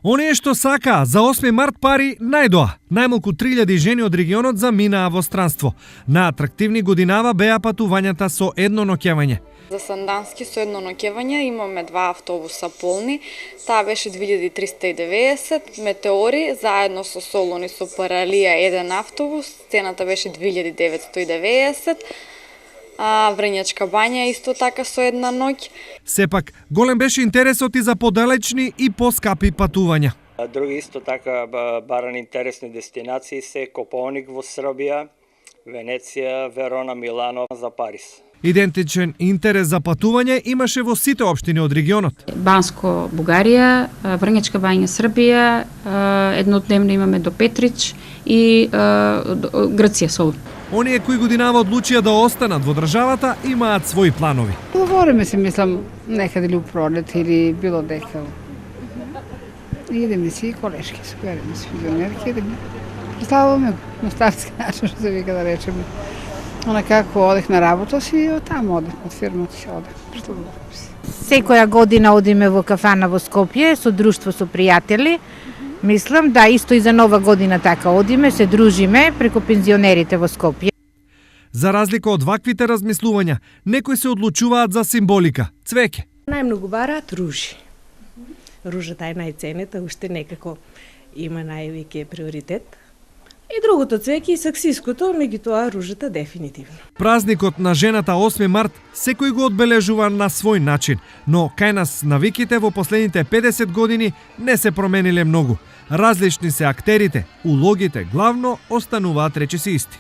Оние што сакаа за 8 март пари најдоа. Најмалку 3000 жени од регионот заминаа во странство. На атрактивни годинава беа патувањата со едно ноќевање. За Сандански со едно ноќевање имаме 2 автобуса полни. Таа беше 2390, Метеори заедно со Солуни со Паралија еден автобус, цената беше 2990. Врњачка бања исто така со една ноќ. Сепак, голем беше интересот и за подалечни и поскапи патувања. Други исто така баран интересни дестинации се Копоник во Србија, Венеција, Верона, Милано за Париз. Идентичен интерес за патување имаше во сите општини од регионот. Банско, Бугарија, Врњачка бања, Србија, еднодневно имаме до Петрич и Грција, Солун. Оние кои годинава одлучија да останат во државата имаат своји планови. Говориме се, мислам, некаде или у пролет или било дека. Идеме си колешки, собереме си пензионерки, идеме. Представуваме на старски начин, што се вика да речеме. Она како одех на работа си и оттаму одех, од фирмата си одех. Представуваме си. Секоја година одиме во кафана во Скопје со друштво со пријатели. Мислам да исто и за нова година така одиме, се дружиме преку пензионерите во Скопје. За разлика од ваквите размислувања, некои се одлучуваат за символика, цвеќе. Најмногу бараат ружи. Ружата е најценета, уште некако има највеќе приоритет. И другото цвеќе и саксиското, меѓутоа ружата дефинитивно. Празникот на жената 8 март секој го одбележува на свој начин, но кај нас навиките во последните 50 години не се промениле многу. Различни се актерите, улогите главно остануваат речиси исти.